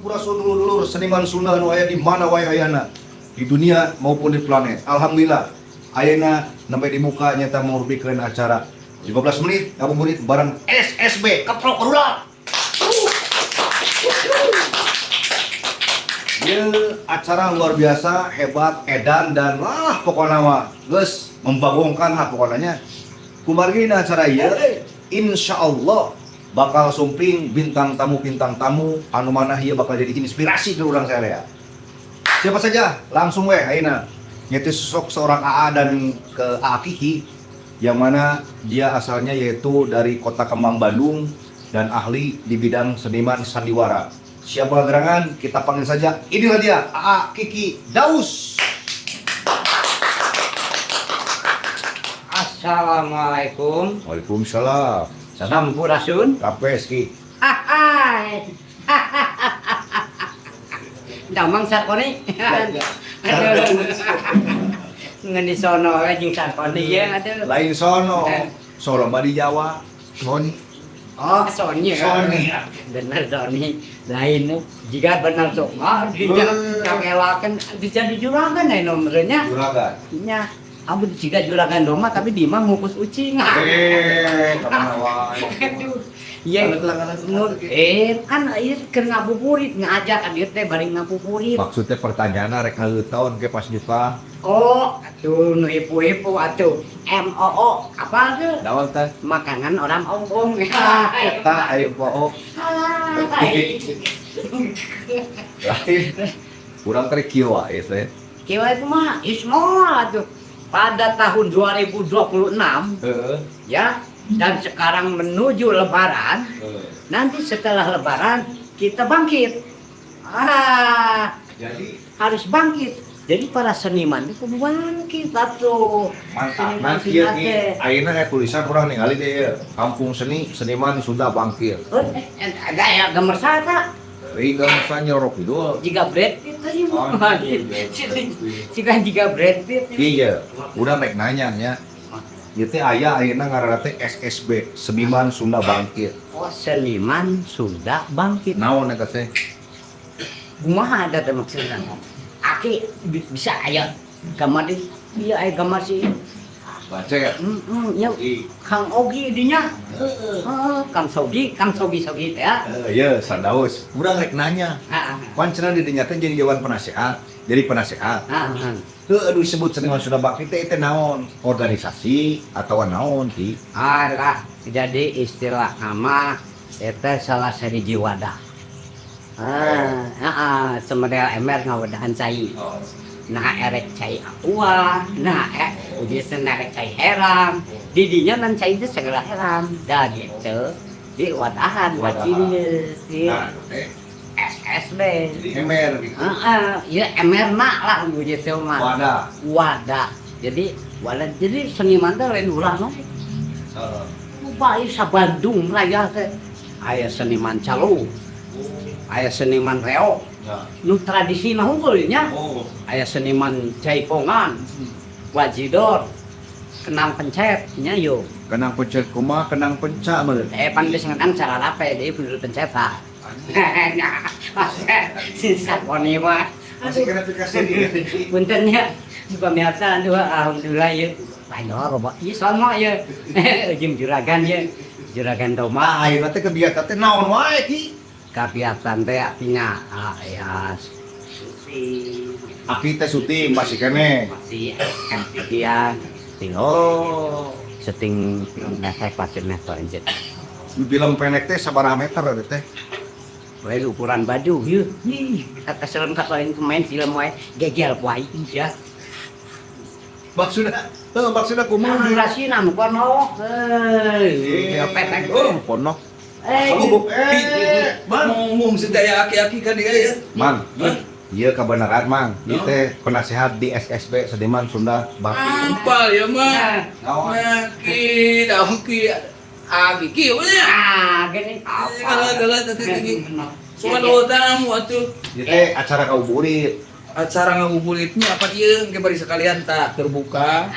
sampurasun dulur-dulur seniman Sunda nu aya di mana wae ayana di dunia maupun di planet. Alhamdulillah ayeuna nembe di muka nyata mengurbikeun acara 15 menit ngabuburit bareng SSB Keprok Rula. Ieu acara luar biasa, hebat, edan dan wah pokona mah geus membagongkan pokoknya. Kumargina acara ieu insyaallah bakal sumping bintang tamu anu mana ieu bakal jadi inspirasi ke urang saya. Siapa saja? Langsung weh ayeuna. Yaitu sosok seorang AA dan ke AA Kiki yang mana dia asalnya yaitu dari Kota Kembang Bandung dan ahli di bidang seniman sandiwara. Siapa gerangan? Kita panggil saja. Inilah dia AA Kiki Daus. Assalamualaikum. Waalaikumsalam. Sampurasun. Kapes Ki. Hai. Damang sarkoni. Ngan di sono we jeung sarkoni ya atuh. Lain sono. Solo mah di Jawa. Soni. Oh, Sony. Sony. Bener Sony. Lain jika bener sok mah dikelakeun dijadi juragan aya nomornya. Juragan. Nya amun jika juragan doma tapi di mah ngukus ucing. Kemana wae. Iya, kan ieu keur ngabuburit ngajak adir teh bari ngabuburit. Maksudnya pertanyaan rek ngeuteun ke pas Jepang. Oh, atuh nu ipu-ipu atuh. MOO apa tuh? Dawan teh. Makanan orang ongkong. Eta ayo po. Lain. Kurang teh kieu wae teh. Kieu itu mah ismoal atuh. Pada tahun 2026 ya, dan sekarang menuju lebaran. Nanti setelah lebaran kita bangkit. Jadi Harus bangkit. Jadi para seniman itu bangkit atuh. mantap. Nanti ieu ge ayeuna aya tulisan urang ningali deh Kampung Seni Seniman Sunda Bangkit. Ada ya gambar sata. Ieu gambar nyorok itu. Jika Brad Pitt tadi Oh, mah. Jika Brad Pitt. Iya, udah rek nanya nya. Ieu teh aya ayeuna ngaranna teh SSB Seniman Sunda Bangkit. Oh, seniman Sunda Bangkit. Naon eta teh? Kumaha ada teh maksudna? Aki bisa aya gambar di ieu aya gambar si Baca ya. ya Kang Ogi dinya. Kang Sogi teh ya. Iya, Sandaus. Urang rek nanya. Pan cenah di dinya teh jadi jawan penasehat. Jadi penasehat. Heuh disebut seniman Sunda Bangkit teh naon? Organisasi atau naon ti? Lah, jadi istilah nama eta salah sahiji wadah. Semodel emer ngawadahan cai. Nah erek cai aqua, nah uji erek cai heram. Didinya nan cai itu segala heram. Da gitu. Di wadahan wajilis di SSB. Emer gitu. Ya emer nak lah uji mah. Wadah. Jadi seniman teh lain ulah mah. Bae sa Bandung raya teh. Aya seniman Calu. Aya seniman Reo, nu tradisi nah unggul nya. Aya seniman Jaipongan, Wajidor, Kenang Pencet nya yo. Kenang pencet kumaha kenang penca meureun. Pan geus ngeunang cara lape deui bener pencet ha. Sisa poni mah. Masih kena aplikasi di. Punten nya. Pamirsa alhamdulillah ye. Ayo robot ieu sama ye. Jeung juragan ye. Juragan Doma. Ayeuna teh kebiasaan teh naon wae ki? Kapiatan teh artinya ya Aki teh syuting masih kene. masih sekian setting nefek pasir neto anjir. Di film pendek teh sabaraha meter eta teh? Wae ukuran baju ieu. Kata serem ka lain pemain film wae gegel wae ya. Maksudna kumaha? Durasina nu kono. Ya petek. Ponok. Ngomong sedaya aki-aki kan dia ya. Mang, iya kebenaran Mang. Ieu teh penasehat di SSB Seniman Sunda Bangkit. Apa ya mah? Ki, aki ya. Gini Kalau tadi cuma tamu atuh. Ieu teh acara kauburit. acara ngabuburitnya apa ieu ke bari sekalian tak terbuka.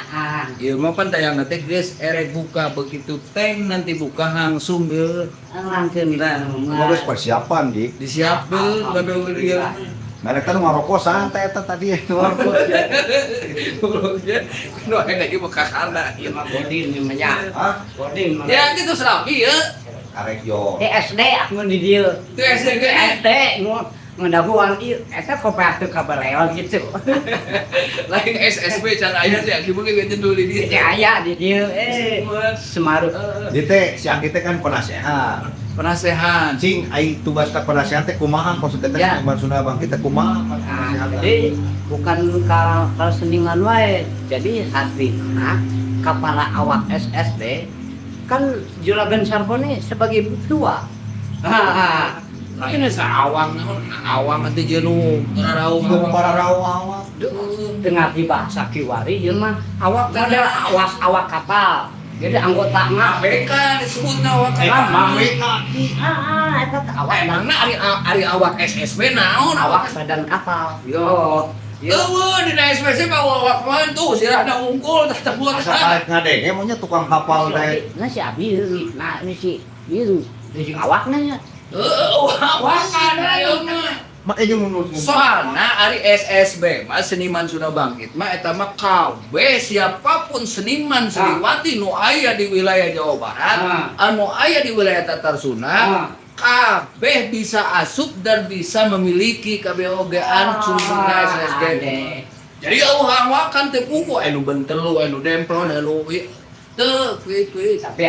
Ieu mah pan tayang teh geus erek buka begitu teng nanti buka langsung ge Langkeun dah. Bagus persiapan di. disiapkeun gawe ieu. Mereka tuh ngerokok santai eta tadi. Nu enak ieu kakana. Ieu mah godin ieu mah ya. Hah? Godin mah. Ya gitu serapi ya. Arek yo. SD aku di dieu. Itu SD ge. SD ngedahuan ieu eta kooperatif kabaleon gitu. Lain SSB can aya teh aki beungeut ge jendul di Jadi dieu. aya di dieu Semarang. Di teh si Aki teh kan penasehat. Penasehat. Cing ai tugas ka penasehat teh kumaha maksudnya teh Ya. Bang Sunda Bang kita kumaha Nah, jadi bukan kalau seniman wae. Jadi aslinya kepala awak SSD kan Juragan Sarboni sebagai tua. Ini awang nanti jenuh ngarau para rawa. Dengar di bahasa Kiwari ieu mah awak model awas awak kapal. Jadi anggota ABK disebutna awak eta teh awak emangna ari awak SSB naon awak badan kapal. Yo. Eueuh dina SSB mah awak mah tuh sirahna unggul teh buat Asa karek ngadenge maunya tukang kapal teh. Nah si Abi nah ini si ieu si awakna nya. awak ada ieu mah Mak jeung mun soalna ari SSB mah seniman Sunda Bangkit mah eta mah kabeh siapapun seniman Sriwati nu aya di wilayah Jawa Barat anu aya di wilayah Tatar Sunda kabeh bisa asup dan bisa memiliki KBOG-an Sunda SSG. Jadi awak-awakan teh pugu anu bentelu anu demplon anu teu kuy Tapi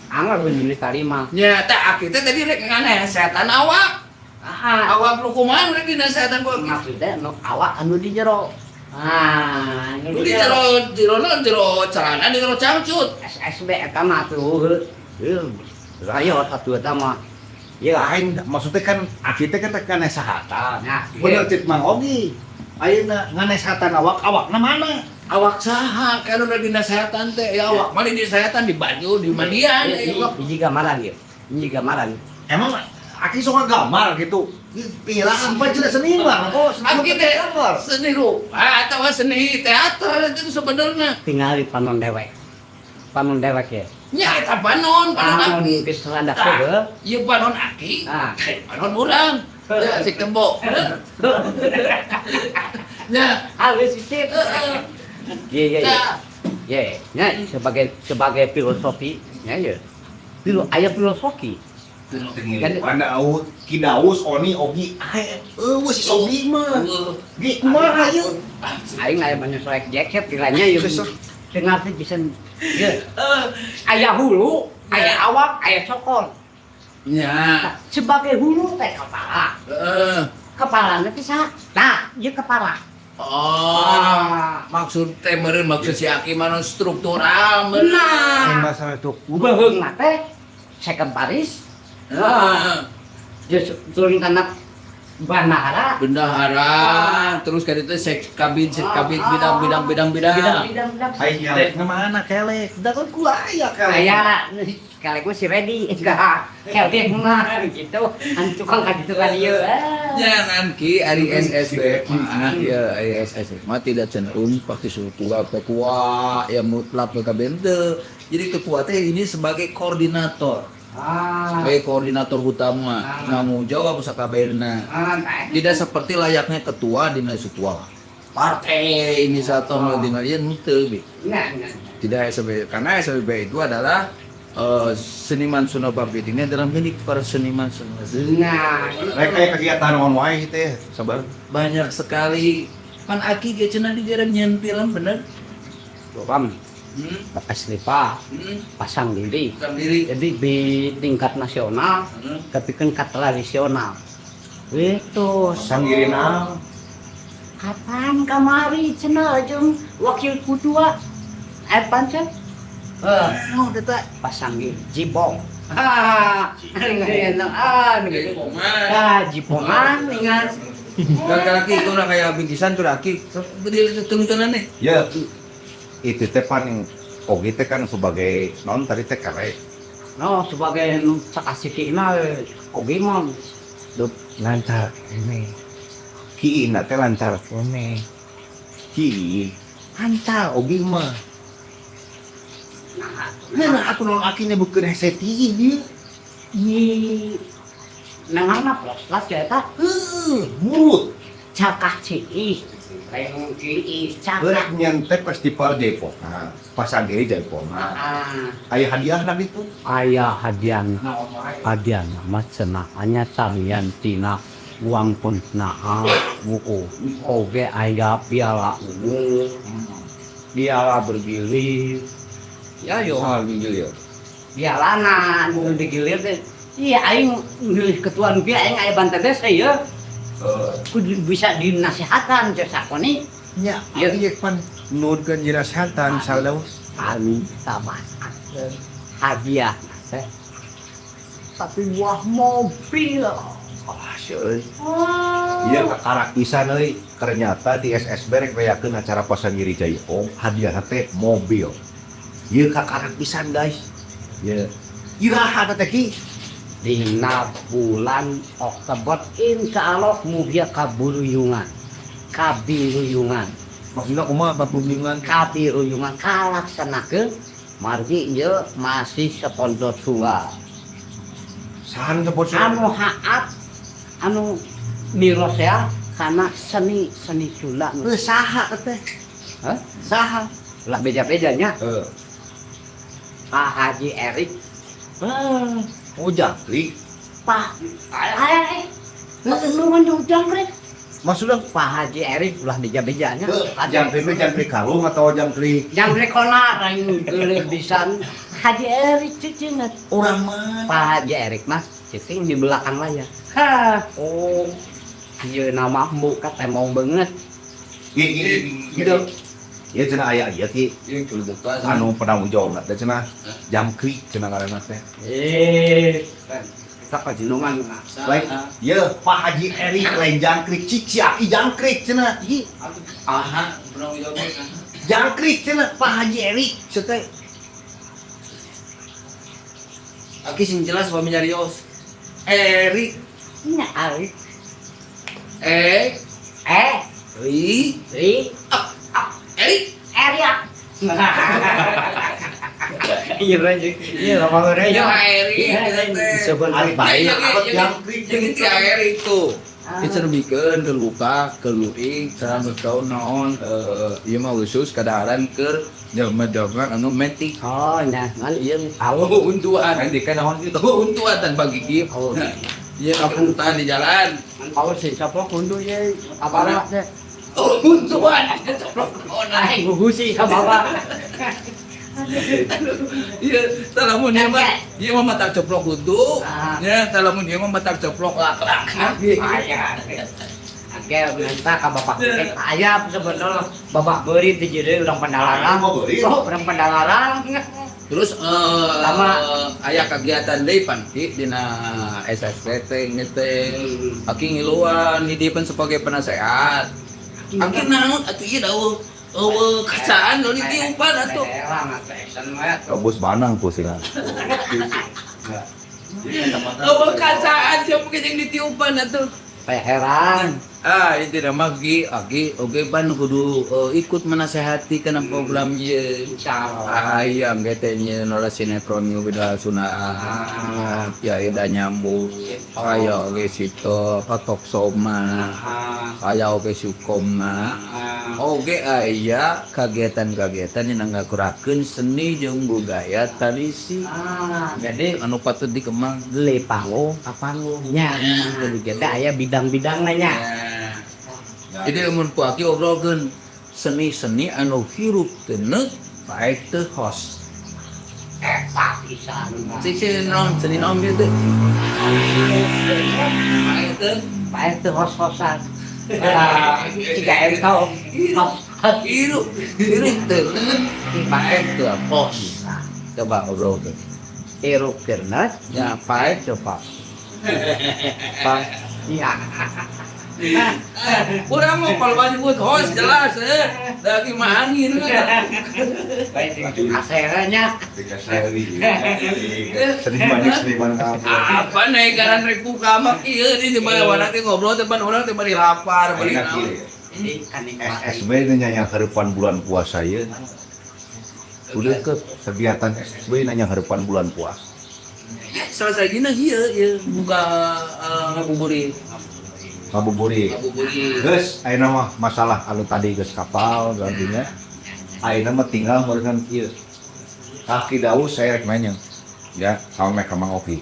anggar bener tarima. nya teh aki teh tadi rek nganeh setan awak. Awak lu kumaha rek dina setan gua. Maksudnya no, awak anu di jero. Lu di jero celana di jero cangcut. SSB eta mah tuh. Rayo satu eta mah. ya lain maksudnya kan Aki teh kan kana sahatan. Nah, Bener cit Mang Ogi. Ayeuna nganesatan awak-awakna mana? Awak saha kana udah dinasehatan teh ya awak mah dinasehatan di baju di mandian Hiji gamaran ya. Hiji gamaran. Emang Aki suka gambar gitu. Pilahan apa jelas seniman. Oh, Aki teh seni rupa atau seni teater itu sebenarnya. Tinggal di panon dewek. Panon dewek ya. Nya eta panon Aki. Geus randak teh. Ieu panon Aki. Ah. Panon urang. Ya si kembo. Ya, Halus sih. Iya. Ya, sebagai filosofi, ya. Aya filosofi. Mana au Kidaus Oni Ogi ae si Ogi mah ge kumaha ieu Aing aya menyesuaikan jaket kiranya yeuh. Dengar teh bisa ya. Aya hulu, aya awak, aya cokol. nya. Sebagai hulu teh kepala. Kepalana teh saha? Nah, ieu kepala. Oh, maksud teh meureun maksud si Aki mah struktural meureun. Nah, masalah itu ubeheungna teh sekretaris. Just turun kana bandara. Bendahara, terus kan itu kabin bidang. Bidang. aing kelek mana kelek da kan ku aya kelek Aya kali gue si ready enggak kelek mah gitu an tukang ka ditu ka dieu Jangan ki ari SSB mah ya SSB mah tidak cenderung pasti tua ya mutlak ke kabente. Jadi ketua teh ini sebagai koordinator. Sebagai koordinator utama tanggung jawab sakabehna. Tidak seperti layaknya ketua di sebuah partai ini satu dina ieu henteu bi. Tidak SBB karena SBB itu adalah seniman Sunda Bangkit ini adalah milik para seniman Sunda. Nah, rek aya kegiatan naon wae teh sabar Banyak sekali pan Aki ge cenah di jaran nyentilan bener. Bam asli Pak pasang diri. Sendiri. Jadi di tingkat nasional tapi kan tradisional. Itu sanggirina kapan kamari cenah jeung wakil ketua pancen no eta pasang diri jibong jipongan dengan Laki itu udah kayak bingkisan tuh laki. Berdiri tulisan nih. ya itu teh paling Ogi teh kan sebagai non tadi teh karek no sebagai sakasikina oge mah lancar ini Ki ina teh lancar kone. Ki lancar ogi mah. Nah, aku nol akhirnya bukan hese dia. Nangana plus ya ta. Murut. Cakak ciih. Lain ciih Berak cakak. nyantai festival Depok. Nah, pas agei Depok. Ayah hadiah nanti itu. Ayah hadiah nama cenah hanya samian tina uang pun nah oge ayah piala ungu piala bergilir Ya yo hal gitu ya. piala nu digilir teh iya aing milih ketuaan ge aing aya banten desa ya kudu bisa dinasihatan cek sakoni Ya, ya pan nurkeun jirasatan salaus. kami sama hadiah teh tapi buah mobil. Seuy. Iya karak pisan euy. Ternyata di SSB rek beakeun acara pasan Giri Jaya. Oh, hadiahna teh mobil. Ieu kakarak pisan guys. Ieu. Iraha teh ki. Dina bulan Oktober insya Allah mulia kaburuyungan Maksudna kumaha papubingan? kabiruyungan kalaksanakeun margi ieu masih sponsor suara Sahan sepot anu haat anu miros ya karena seni sula saha teh saha lah beda-bedanya Pak Haji Erik Oh, jangkrik. Pak lu kan jangkrik Maksudnya Pak Haji Erik ulah beja-bejanya jangkrik jangkrik kalung atau jangkrik jangkrik kona lain geuleuh pisan Haji Erik cicinget orang mah? Pak Haji Erik mah cicing di belakang layar ha oh ieu nama muka temong banget Gitu. Ya cenah aya ieu ki Yang kelubukan. anu penanggung jawab teh cenah jangkrik cenah ngaranna teh. sak pajinungan Lain ieu Pak Haji Erik lain jangkrik ciciaki jangkrik cenah. Ih, Aha, pernah jawab. jangkrik cenah Pak Haji Erik teh. Aki sing jelas wa nyarios. Erik, nya Erik Ri, Erik Erik. Erik iya ranjing iya lama Ya ranjing Erik. disebut Ari bae apa Jangkrik jeung ti Erik tuh. Kita lebihkeun ke luka, ke luing, sareng berkaun naon ieu mah khusus kadaharan keur jelema-jelema anu metik. oh nah ngan ieu Oh, untuan nanti kan naon itu untuan tan bagi kieu. Oh. Ieu kapuntan di jalan. Paul sih siapa kundu ye apa teh Oh, untuan. Oh, naik. gugusi ka bawa Iya, salamun ieu mah ieu mah matak coplok untu. Ah. Ya, salamun ieu mah matak coplok lak-lak. aya Oke, minta ka bapak kek ayam sebenarnya bapak beri di jadi urang pendalarang. Mau beuri? Oh, urang pendalarang. Terus Lama. aya kegiatan deui panti dina SSPT ngeteh. Aki ngiluan hidipan sebagai penasehat. Aki naon atuh ieu dawuh kacaan lo ditiupan atuh. Bos banang ku sih. Kacaan siapa yang ditiupan atuh. Heran. Itu nama Agi, oke ban kudu ikut menasehati kana program ieu. Insyaallah. Ayam getenya nola sinetron beda sunah. Ya ida nyambung. Aya oge situ patok soma. Aya oge sukoma. Oge aya kagiatan-kagiatan yang ngakurakeun seni jeung budaya tradisi. Jadi Anu patut dikembang. beli panggung apa panggungnya jadi kita aya bidang-bidang nanya Jadi mun ku aki obrolkeun seni-seni anu hirup teu neuk baik teu host. eta pisan Seni naon gitu. Baik teu baik teh hos-hosan jika engkau hirup teu neuk baik teu host. Coba obrolkeun. hirup kernas Ya baik coba. iya Kurang mau kalau nyebut host jelas lagi mah angin. Aseranya. Seniman kamu. Apa nih karena reku kamak iya ini mana nanti ngobrol teman orang teman di lapar balik. Ini kan SSB nanya yang harapan bulan puasa ya. Udah ke kegiatan SSB nanya harapan bulan puasa. Selesai gini iya buka ngabuburit. Ngabuburit. Guys, ayeuna mah masalah anu tadi geus kapal gantinya. Ayeuna mah tinggal ngurusan ieu. Kaki daus saya rek nanya. Ya, sama mereka Mang Oki.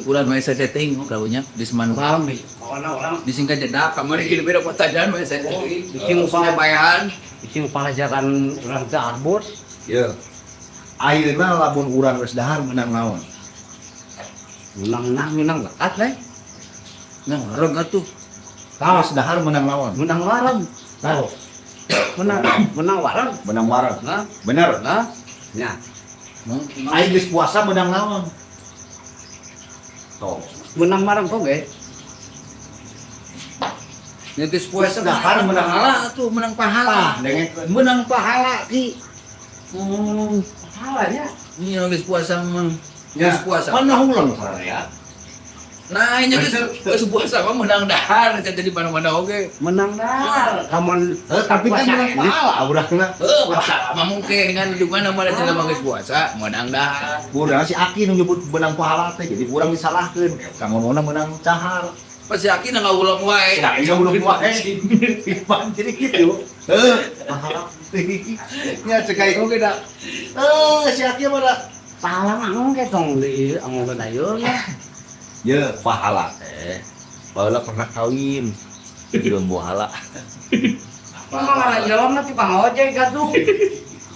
Ulah main saya setting kaunya di Seman. rame. Orang Disingkat jeda kamari gini beda pertanyaan main saya. Bikin bayan. bikin pelajaran orang Zarbot. Ya. Ayeuna lamun urang geus dahar menang naon? Menang lekat deh. Nah, orang atuh. Geus dahar menang naon? Menang warung. Tahu. Menang warung. Menang warung. Nah, Bener. nah. Ya. Aing geus puasa menang naon? Tuh. Menang warung kok ge. Ngeus puasa Dahar menang pahala tuh, menang pahala. Menang pahala ki. Pahalanya. Iya geus puasa mah. Ya, Geus puasa. mana ulang saya? Nah, ini geus puasa mah menang dahar jadi mana-mana oge. Menang dah. Kamu Tapi kan menang pahala urangna. Pahala mah mungkin kan di mana-mana jelema geus puasa menang dahar. Urang si Aki nu nyebut menang pahala teh jadi urang disalahkeun. Kang ngomongna menang cahar. Pas yakin nggak ulang wae. Ya, ini udah wae. Ipan jadi gitu. Pahala. Nya cekai oge da. Si Aki mah da. pahala mah ge tong di anggo dayeung ya. Ya, pahala teh. Baheula pernah kawin. Belum pahala. Malah jawab mah tukang ojek gatuh.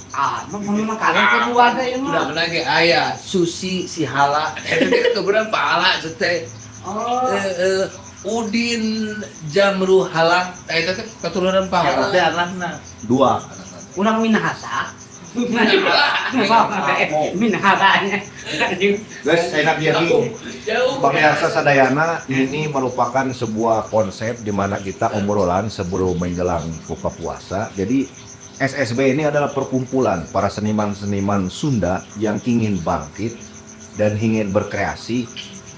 Ah, mah kalian kedua teh ieu Udah mah. lagi ayah Susi si hala. Itu beneran pahala teh. Oh. Udin Jamru Halang, itu teh keturunan pahala teh anakna. Dua. Urang Minahasa. Minahasanya. Guys, enak jadi. Jauh. Bangsa Sadayana ini merupakan sebuah konsep di mana kita obrolan sebelum menjelang buka puasa. Jadi SSB ini adalah perkumpulan para seniman-seniman Sunda yang ingin bangkit dan ingin berkreasi.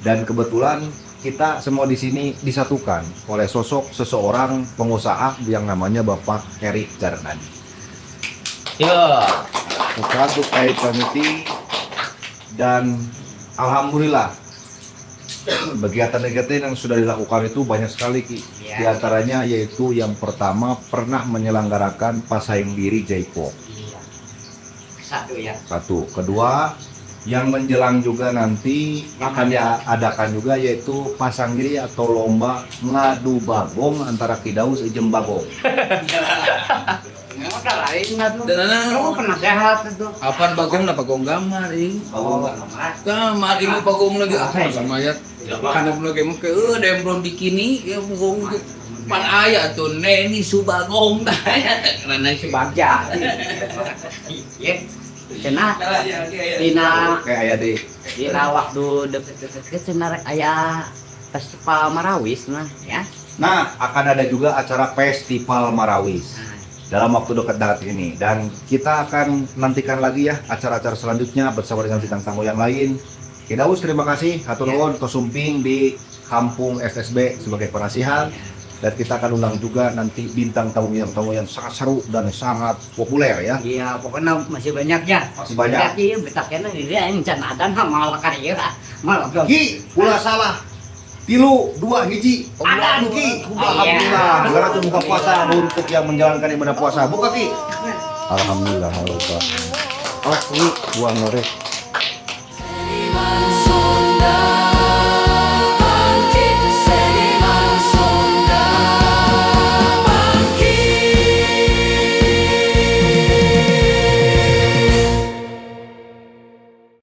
Dan kebetulan kita semua di sini disatukan oleh sosok seseorang pengusaha yang namanya Bapak Erik Jarnadi. Ya. Untuk Committee dan alhamdulillah kegiatan-kegiatan yang sudah dilakukan itu banyak sekali Ki. Ya. Di antaranya yaitu yang pertama pernah menyelenggarakan Pasayang Diri Jaipong. Satu ya. Satu, kedua yang menjelang juga nanti akan diadakan juga yaitu pasang diri atau lomba ngadu bagong antara Kidaus jeung Bagong. Udah lain ngadu. Dan Kamu pernah sehat itu. apaan bagong na bagong gamar ing. Bagong Kamar ini bagong lagi apa sama ya. Kana lagi mah ke dembrong bikini ya bagong pan aya tuh Neni Subagong tanya karena si Bagja. Ye. Cenah dina kayak aya deh. dina waktu deket-deket cenah rek aya festival Marawis nah ya. Nah, akan ada juga acara Festival Marawis dalam waktu dekat ini dan kita akan nantikan lagi ya acara-acara selanjutnya bersama dengan bintang tamu yang lain. Kidaus terima kasih hatur nuhun Tosumping di Kampung SSB sebagai penasihat dan kita akan undang juga nanti bintang tamu yang sangat seru dan sangat populer ya. Iya, pokoknya masih banyak ya. Masih banyak. Berarti betakena dia encan adan malah karya malah Ki, ulah salah. 3, 2, hiji. Ada, Ki. Ki. Alhamdulillah. Segala tuh buka puasa untuk yang menjalankan ibadah puasa. Buka Ki. Alhamdulillah. Oh, ini buang norek.